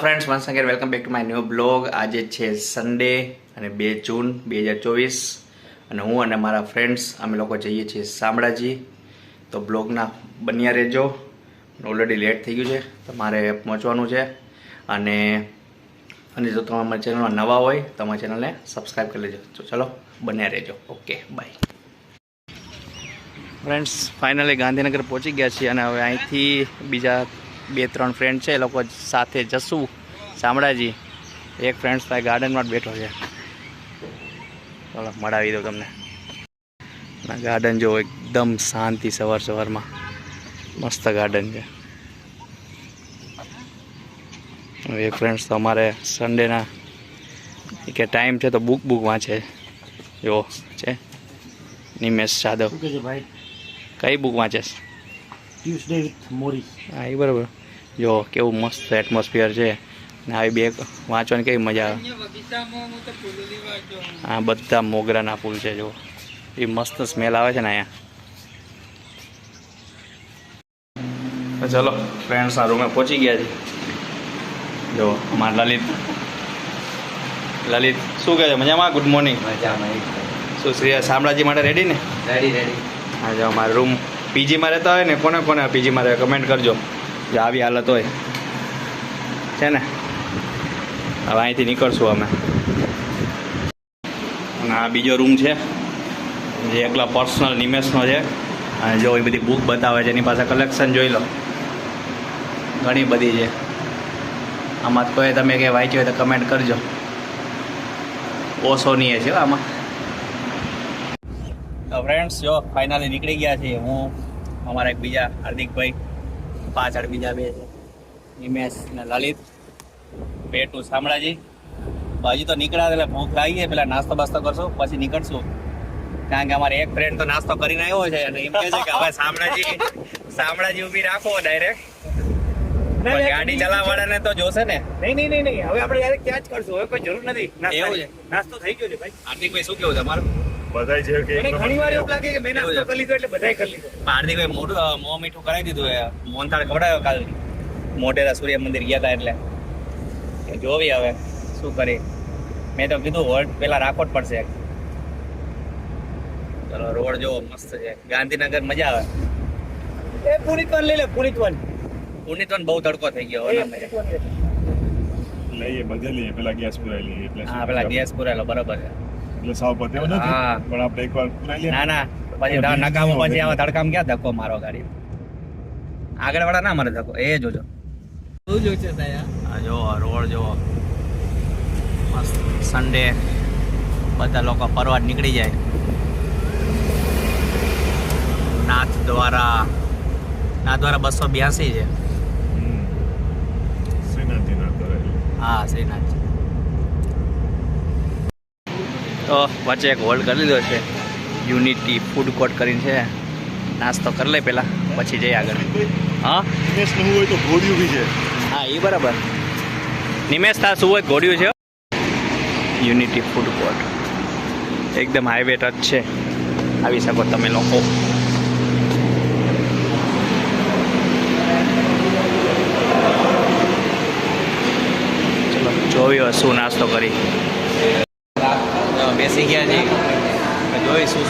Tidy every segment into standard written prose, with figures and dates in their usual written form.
Friends, once again welcome back to my new blog. આજે છે Sunday અને 2 જૂન 2024 અને હું અને મારા ફ્રેન્ડ્સ અમે લોકો જઈએ છીએ શામળાજી. તો બ્લોગના બન્યા રહેજો. ઓલરેડી લેટ થઈ ગયું છે તો મારે પહોંચવાનું છે. અને જો તમે અમારી ચેનલમાં નવા હોય તો અમારી ચેનલને સબસ્ક્રાઈબ કરી લેજો. તો ચલો બન્યા રહેજો. Okay, bye. Friends, finally Gandhinagar પહોંચી ગયા છીએ અને હવે અહીંથી બીજા 2-3 ફ્રેન્ડ છે, એ લોકો સાથે જશું શામળાજી. એક ફ્રેન્ડ્સ ભાઈ ગાર્ડનમાં જ બેઠો છે. ચાલો મળાવી દઉં તમને. ગાર્ડન જો એકદમ શાંતિ, સવારમાં મસ્ત ગાર્ડન છે. એક ફ્રેન્ડ્સ તો અમારે સન્ડેના કે ટાઈમ છે તો બુક વાંચે. જો છે નિમેશ જાદવ. ભાઈ કઈ બુક વાંચે? ટ્યુઝડે વિથ મોરી. હા, એ બરાબર. જો કેવું મસ્ત એટમોસ્ફિયર છે ને આવી બેગ વાંચવાની કેવી મજા આવે. હા, બધા મોગરાના ફૂલ છે. જો એ મસ્ત સ્મેલ આવે છે ને અહીંયા. ચલો ફ્રેન્ડ્સના રૂમે પહોંચી ગયા છે. જો અમારા લલિત શું કહે છે? મજામાં? Good morning. મજામાં. શું શ્રી શામળાજી માટે રેડી ને? રેડી. હા, જો અમારા રૂમ પીજીમાં રહેતા હોય ને, કોને પીજીમાં રહે કમેન્ટ કરજો. જો આવી હાલત હોય છે ને. હવે અહીંથી નીકળશું અમે. અને આ બીજો રૂમ છે જે એકલા પર્સનલ નિમેશનો છે. અને જો એ બધી બુક બતાવે છે, એની પાસે કલેક્શન જોઈ લો, ઘણી બધી છે. આમાં કોઈ તમે કંઈ વાંચ્યું હોય તો કમેન્ટ કરજો. ઓછોની છે આમાં. તો ફ્રેન્ડ્સ, જો ફાઇનલી નીકળી ગયા છીએ. હું, અમારા એક બીજા હાર્દિકભાઈ, પાછળ બીજા 2 છે, નિમેશ ને લલિત. પેટું શામળાજી. હજી તો નીકળ્યા એટલે ભૂખ લાગી છે. પેલા નાસ્તો બાસ્તો કરશું પછી નીકળશું. કારણ કે અમારે એક ફ્રેન્ડ તો નાસ્તો કરીને આવ્યો છે અને એમ કહે છે કે હવે શામળાજી ઊભી રાખો ડાયરેક્ટ. ગાડી ચલાવવાળાને તો જોશે ને. નહીં. હવે આપણે ડાયરેક્ટ ત્યાં જ કરશું. હવે કોઈ જરૂર નથી. એવું છે. નાસ્તો થઈ ગયો છે ભાઈ. હાર્દિકભાઈ શું કેવું તમારું? બધાય છે કે મને ઘણી વાર એવું લાગે કે મેં નાસ્તો કરી લીધો એટલે બધાય કરી લીધો. હાર્દિકભાઈ મોઢું મોં મીઠું કરાવી દીધું. મોહનથાળ ખવડાવ્યો કાલ મોઢેરા સૂર્ય મંદિર ગયા હતા એટલે. જોવી હવે શું કરી. મેં તો કીધું હોલ્ડ પેલા રાખવો જ પડશે. ચલો, રોડ જો મસ્ત છે. ગાંધીનગર મજા આવે. એ પુનિતવન લઈ લે. પુનિતવન બહુ તડકો થઈ ગયો હવે. લઈએ બધે લઈએ. પેલા ગેસ પુરાઈ લઈએ એટલે હા, પેલા ગેસ પુરાયેલો બરોબર છે. એટલે સાવ પત્યો નથી. હા. પણ આપણે એકવાર પુરાઈ લઈએ. ના પછી નકામો પછી આવા તડકામ ક્યાં ધક્કો મારો ગાડી. આગળ વાળા ના મારે ધક્કો. એ જોજો. શું જો છે સાહેબ? હા, જો રોડ જો મસ્ત. સન્ડે બધા લોકો ફરવા નીકળી જાય. નાથ દ્વારા 282 છે. શ્રીનાથજી ના કરાય. હા, શ્રીનાથ. તો વચ્ચે એક હોલ્ડ કરી લીધો છે. યુનિટી ફૂડ કોર્ટ કરીને છે. નાસ્તો કરી લે પહેલાં, પછી જઈએ આગળ. હા, નિમેશ નું હોય તો ઘોડિયું બી છે. હા, એ બરાબર. નિમેશ તાર શું હોય? ઘોડિયું છે. યુનિટી ફૂડ કોર્ટ એકદમ હાઈવે ટચ છે. આવી શકો તમે લોકો. ચલો જોયું શું નાસ્તો કરી. બેસી ગયા છે. જોઈ શું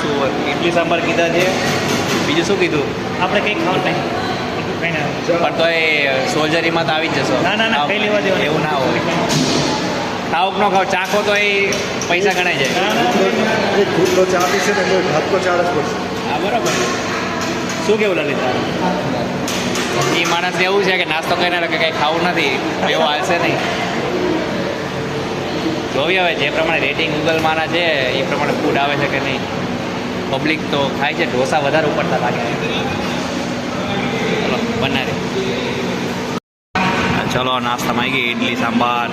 ઇડલી સાંભાર કીધા છે. બીજું શું કીધું? આપણે કંઈ ખાવાનું નહીં. પણ તો એ સોલ્જરીમાં તો આવી જ જશો. ના, કઈ લેવા દેવા એવું ના હોય. ખાવ ન ખાવ, ચાખો તો એ પૈસા ગણાય જાય. એક ઘૂંટનો ચા પી છે ને કોઈ ભાત તો ચા જ પડશે. હા, બરાબર. શું કેવું લલિત? એ માણસ એવું છે કે નાસ્તો કરીને કે કંઈ ખાવું નથી, એવું હાલશે નહીં. જોવી હવે જે પ્રમાણે રેટિંગ ગૂગલમાંના છે એ પ્રમાણે ફૂડ આવે છે કે નહીં. પબ્લિક તો ખાય છે. ઢોસા વધારે ઉપડતા લાગે. ચલો બનાવી. ચલો નાસ્તામાં આવી ગઈ ઇડલી સાંભાર,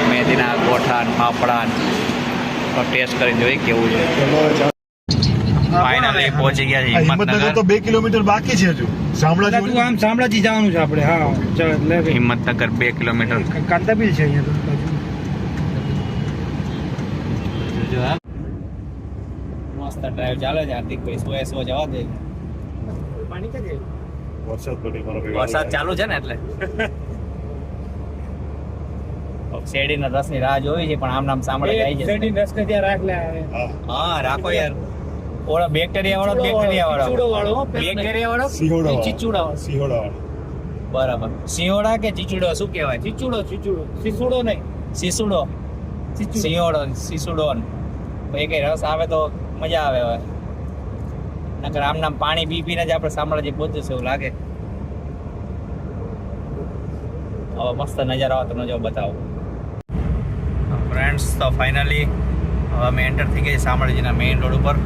મેથીના ગોઠા, ફાફડા. તો ટેસ્ટ કરીને જોઈ કેવું છે. ફાઇનલી પહોંચી ગયા છે હિંમતનગર. તો 2 કિલોમીટર બાકી છે હજુ. શામળાજી તું આમ શામળાજી જવાનું છે આપણે. હા, ચાલ લે. હિંમતનગર 2 કિલોમીટર. કાંતાબીલ છે અહીંયા તો. મસ્ત ડ્રાઈવ ચાલે છે. હાર્દિકભાઈ 100 જવા દે. પાણી ક્યાં છે? વરસાદ પડી મારો વરસાદ ચાલુ છે ને એટલે શેરડીના રસની રાહ જોવી છે પણ આમ નામ સાંભળે જાય છે. શેરડીના રસને ત્યાં રાખ લે આવે. હા રાખો યાર. ઓળો બેક્ટેરિયા વાળો ચીચુડો વાળો, હો. બેક્ટેરિયા વાળો સિહોડા ચીચુડા વાળો. સિહોડા બરાબર. સિંહોડા કે ચીચુડો શું કહેવાય? ચીચુડો સીસુડો નહીં. સિસુડો ચીચુડો. સિંહોડો સિસુડો એ કઈ રસ આવે તો મજા આવે હવે. નકર આમ નામ પાણી પી પીને જ આપણે શામળાજી પહોંચીશું એવું લાગે. હવે મસ્ત નજારો આવે તો નજારો બતાવો. ફ્રેન્ડ્સ તો ફાઇનલી હવે અમે એન્ટર થઈ ગયા શામળાજીના મેઇન રોડ ઉપર.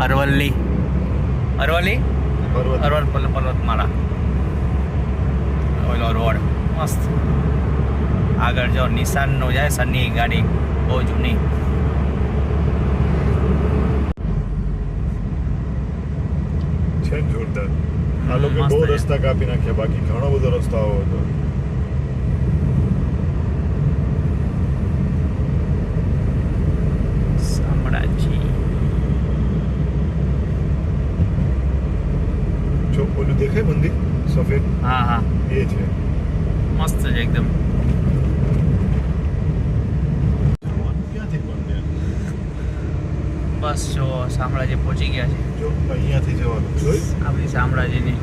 અરવલ્લી પર્વતમાળા ઓલો રોડ મસ્ત. આગળ જો નિશાનનો જાય સન્ની ગાડી બહુ જૂની. છે જોરદાર. આ લોકો મસ્ત બહુ છે. રસ્તા કાપી નાખ્યા, બાકી ઘણો બધો રસ્તાઓ હતો. શામળાજી જો ઓલું દેખાય મંદિર સફેદ, હા હા એ છે. મસ્ત છે એકદમ. ક્યાંથી મંદિર? બસ જો શામળાજી પહોંચી ગયા છે. જો અહીંયાથી જવાનું જોઈ. આપણી શામળાજીની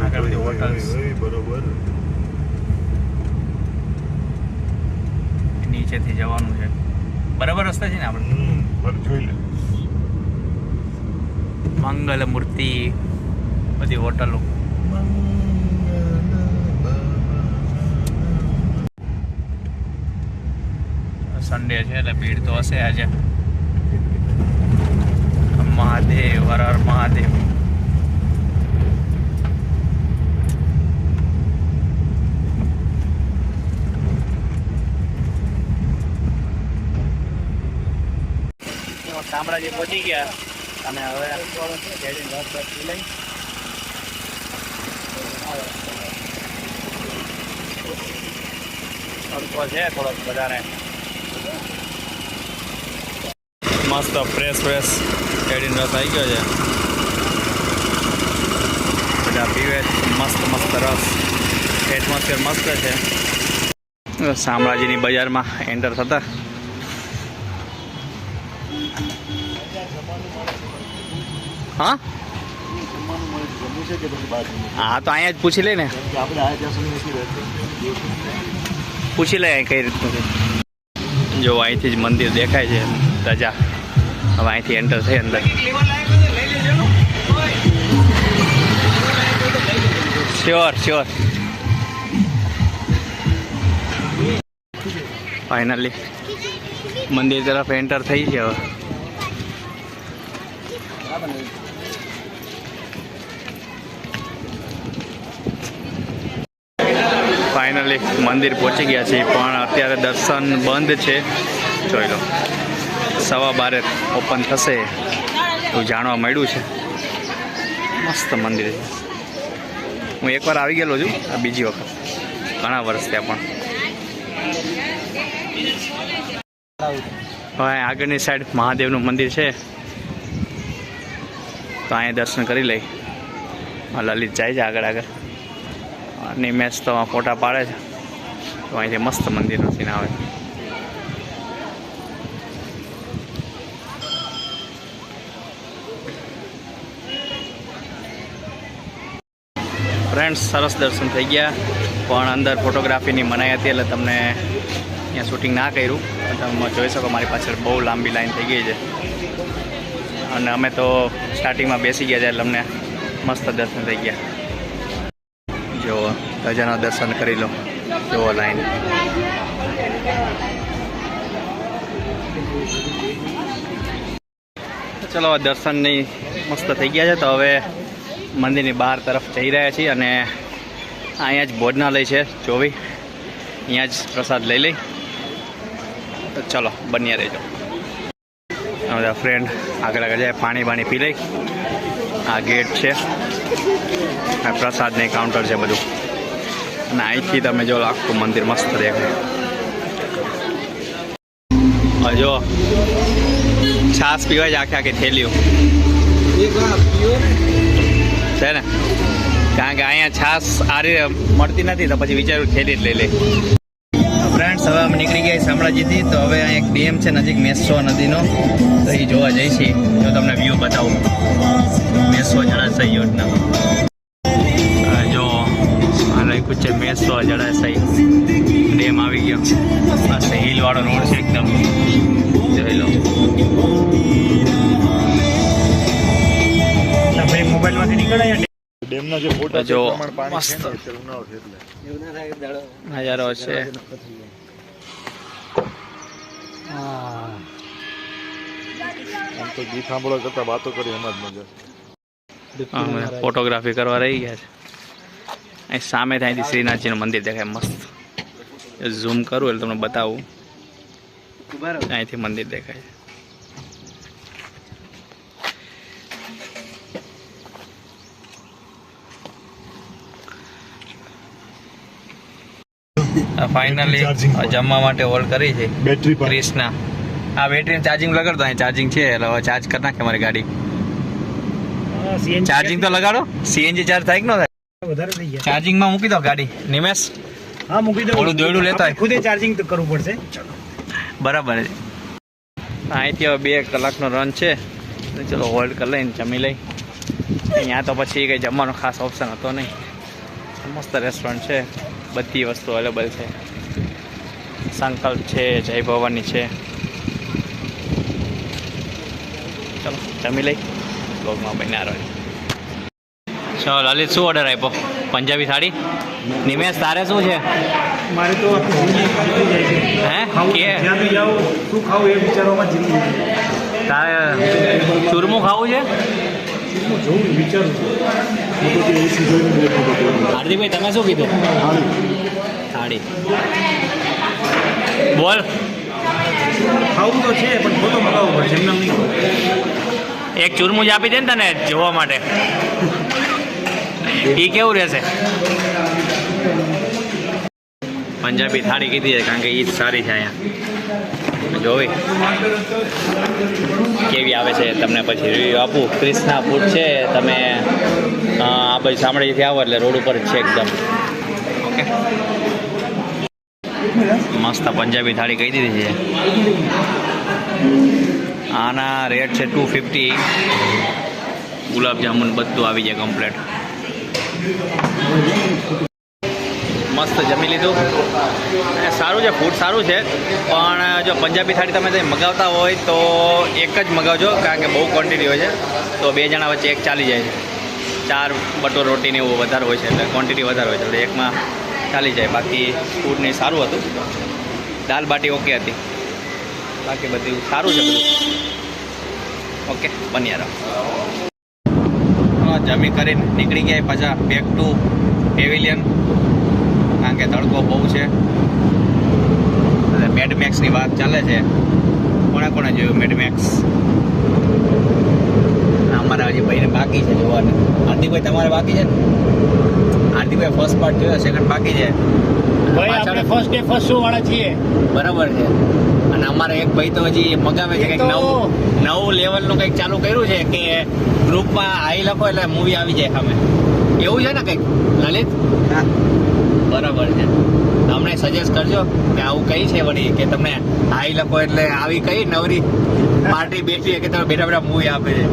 આગળ બધી હોટલ્સ બરોબર. નીચેથી જવાનું છે. બરાબર રસ્તા છે ને આપણે. પર જોઈ લે. મંગલ મૂર્તિ બધી હોટલો. સન્ડે છે એટલે ભીડ તો હશે આજે. મહાદેવ હર હર મહાદેવ. શામળાજી પહોંચી ગયા અને હવે શેરડીનો રસ પી લઈ. તડકો છે થોડોક વધારે. મસ્ત ફ્રેશ શેરડીનો રસ આવી ગયો છે. બધા પીવે મસ્ત રસ. એટમોસ્ફિયર મસ્ત છે. શામળાજીની બજારમાં એન્ટર થતા હા હા તો અહીંયા જ પૂછી લે ને. પૂછી લે અહીં કઈ રીતનું છે. જો અહીંથી જ મંદિર દેખાય છે ધજા. હવે અહીંથી એન્ટર થઈ અંદર. શ્યોર ફાઇનલી મંદિર તરફ એન્ટર થઈ છે હવે. ફાઇનલી મંદિર પહોંચી ગયા છે પણ અત્યારે દર્શન બંધ છે. જોઈ લો 12:15 ઓપન થશે એવું જાણવા મળ્યું છે. મસ્ત મંદિર છે. હું એકવાર આવી ગયેલો છું, આ બીજી વખત ઘણા વર્ષ થયા. પણ હવે આગળની સાઈડ મહાદેવનું મંદિર છે તો અહીંયા દર્શન કરી લઈ. લલિત જાય છે આગળ નિમેશ તો ફોટા પાડે છે. તો અહીંથી મસ્ત મંદિરનો સીન આવે. ફ્રેન્ડ્સ સરસ દર્શન થઈ ગયા પણ અંદર ફોટોગ્રાફીની મનાઈ હતી એટલે તમને અહીંયા શૂટિંગ ના કર્યું. તમે જોઈ શકો મારી પાછળ બહુ લાંબી લાઈન થઈ ગઈ છે અને અમે તો સ્ટાર્ટિંગમાં બેસી ગયા છે એટલે અમને મસ્ત દર્શન થઈ ગયા. જુઓ ધજાના દર્શન કરી લો. જુઓ લાઈન. ચલો દર્શનની મસ્ત થઈ ગયા છે તો હવે મંદિરની બહાર તરફ જઈ રહ્યા છીએ અને અહીંયા જ ભોજનાલય છે જોવી. અહીંયા જ પ્રસાદ લઈ લઈ. તો ચલો બન્યા રહેજો. બધા ફ્રેન્ડ આગળ જાય પાણી પી લઈ. આ ગેટ છે. આ પ્રસાદની કાઉન્ટર છે બધું અને અહીંથી તમે જો આખું મંદિર મસ્ત દેખાય. જો છાશ પીવાય છે આખી થેલીઓ છે ને કારણ કે અહીંયા છાશ આ રીતે મળતી નથી તો પછી વિચાર્યું થેલી જ લઈ લે. ફ્રેન્ડ્સ હવે ગયા શામળાજીથી, તો હવે અહીંયા એક ડેમ છે નજીક મેસો નદીનો, તો એ જોવા જઈશી. જો તમને વ્યૂ બતાવું મેસો જળાશય યોજના. જો આ લખ્યું છે મેસો જળાશય ડેમ આવી ગયો. મસ્ત હિલ વાળો રોડ છે એકદમ, જોઈ લો. ભાઈ મોબાઈલમાંથી નીકળાય ડેમના જે ફોટા જો પ્રમાણ પાણી મસ્ત છે ને અત્યારે ઉનાળો છે એટલે નજારો છે. આમ તો ગીત સાંભળવા કરતા વાતો કરી એમાં જ મજા છે. અમે ફોટોગ્રાફી કરવા રહી ગયા છે. અહીં સામે ત્યાંથી શ્રીનાથજીનું મંદિર દેખાય મસ્ત. ઝૂમ કરું એટલે તમને બતાવું. અહીંથી મંદિર દેખાય છે. ફાઇનલી જમવા માટે હોલ્ડ કરી છે બેટરી પણ ક્રિષ્ના. આ બેટરી ચાર્જિંગ લગાડતો, અહીં ચાર્જિંગ છે એટલે હવે ચાર્જ કરી નાખે મારી ગાડી. ચાર્જિંગ તો લગાડો, સીએનજી ચાર્જ થાય કે ન થાય? વધારે થઈ ગયા. ચાર્જિંગમાં મૂકી દો ગાડી નિમેશ. હા મૂકી દો. થોડું દોયડું લેતા હોય. ખુદે ચાર્જિંગ તો કરવું પડશે. બરાબર છે. અહીંથી હવે 2 કલાકનો રન છે, તો ચલો હોલ્ડ કરી લઈને જમી લઈ. અહીંયા તો પછી કંઈ જમવાનો ખાસ ઓપ્શન હતો નહીં. મસ્ત રેસ્ટોરન્ટ છે, બધી વસ્તુ અવેલેબલ છે. સંકલ્પ છે, જય ભવાની છે. ચલો જમી લઈ, બ્લોગમાં બન્યા રહો. ચલો લલિત, શું ઓર્ડર આપ્યો? પંજાબી થાળી. નિમેશ તારે શું છે? મારે તો આખું જિંદગી ખાલી થઈ જાય છે. હે ખાવું કે જ્યાં બી જાઉં શું ખાવું એ વિચારવામાં જિંદગી જાય. તારે ચૂરમું ખાવું છે? હું જોઉં વિચારું છું. ફોટોથી એસી જોઈને બે ફોટો જોઈને. હાર્દિકભાઈ તમે શું કીધું? થાળી. બોલ. ખાવું તો છે પણ ફોટો મગાવવો પડશે એમને નહીં. એક ચૂરમું જ આપી દે ને તને જોવા માટે. એ કેવું રહેશે? પંજાબી થાળી કીધી છે કારણ કે એ સારી છે અહીંયા. જોવી કેવી આવે છે તમને પછી રિવ્યુ આપું. ક્રિષ્ના ફૂડ છે, તમે આ બાજુ શામળાજીથી આવો એટલે રોડ ઉપર જ છે એકદમ. ઓકે, મસ્ત પંજાબી થાળી કહી દીધી છે. આના રેટ છે 250. ગુલાબજામુન બધું આવી જાય કમ્પ્લેટ. મસ્ત જમી લીધું. સારું છે, ફૂડ સારું છે, પણ જો પંજાબી થાળી તમે મગાવતા હોય તો એક જ મગાવજો, કારણ કે બહુ ક્વોન્ટિટી હોય છે. તો 2 જણા વચ્ચે એક ચાલી જાય છે. 4 બટોર રોટીને એવું વધારે હોય છે, એટલે ક્વોન્ટિટી વધારે હોય છે, એટલે એકમાં ચાલી જાય. બાકી ફૂડની સારું હતું. દાલ બાટી ઓકે હતી, બાકી બધું સારું છે બધું. ઓકે, બન્યા રહો. જમી કરીને નીકળી ગયા પાછા બેક ટુ પેવિલિયન, કારણ કે તડકો બહુ છે. એટલે મેડમેક્સની વાત ચાલે છે. કોણે જોયું મેડમેક્સ? અમારા હજી ભાઈને બાકી છે જોવાનું. હાર્દિકભાઈ તમારે બાકી છે ને? હાર્દિકભાઈ ફર્સ્ટ પાર્ટ જોયો, સેકન્ડ બાકી છે. ભાઈ આપણે ફર્સ્ટ ડે ફર્સ્ટ શો વાળા છીએ. બરાબર છે. અને અમારે એક ભાઈ તો હજી મગાવે છે કંઈક નવું લેવલનું કંઈક ચાલુ કર્યું છે કે ગ્રુપમાં આઈ લખો એટલે મૂવી આવી જાય સામે. એવું છે ને કંઈક લલિત? બરાબર છે. અમને સજેસ્ટ કરજો કે આવું કઈ છે વળી કે તમે હાઈ લખો એટલે આવી કઈ નવરી પાર્ટી બેઠી કે તમે બેઠા બેઠા મૂવી આપે છે.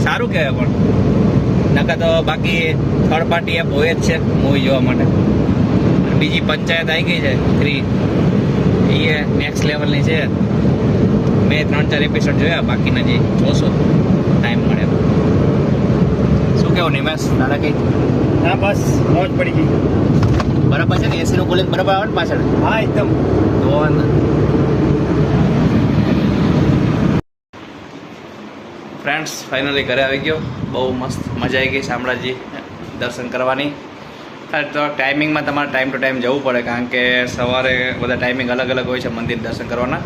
સારું કહેવાય. પણ નકર તો બાકી થર્ડ પાર્ટી એપ હોય જ છે મૂવી જોવા માટે. બીજી પંચાયત આવી ગઈ છે 3, એ નેક્સ્ટ લેવલની છે. મેં 3-4 એપિસોડ જોયા, બાકીના જે જોશો ટાઈમ મળે. શું કેવું નિમેશ તારા કઈ? હા બસ મોજ પડી ગઈ. બરાબર છે ને? એસીનું કુલિંગ બરાબર આવે ને પાછળ? હા એકદમ. તો ફ્રેન્ડ્સ ફાઇનલી ઘરે આવી ગયો. બહુ મસ્ત મજા આવી ગઈ શામળાજી દર્શન કરવાની. તો ટાઈમિંગમાં તમારે ટાઈમ ટુ ટાઈમ જવું પડે, કારણ કે સવારે બધા ટાઈમિંગ અલગ અલગ હોય છે મંદિર દર્શન કરવાના.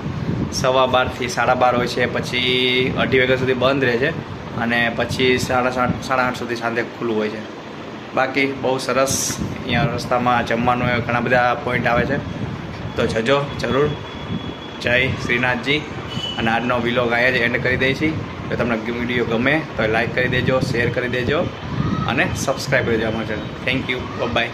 12:15 થી 12:30 હોય છે, પછી 2:30 વાગ્યા સુધી બંધ રહે છે, અને પછી 7:30 સુધી સાંજે ખુલ્લું હોય છે. બાકી બહુ સરસ. અહીંયા રસ્તામાં જમવાનું ઘણા બધા પોઈન્ટ આવે છે, તો જજો જરૂર. જય શ્રીનાથજી. અને આજનો વિલોગ અહીંયા જ એન્ડ કરી દઈએ છીએ. જો તમને વિડીયો ગમે તો લાઈક કરી દેજો, શેર કરી દેજો અને સબસ્ક્રાઈબ કરી દેજો અમારા ચેનલ. Thank you, by.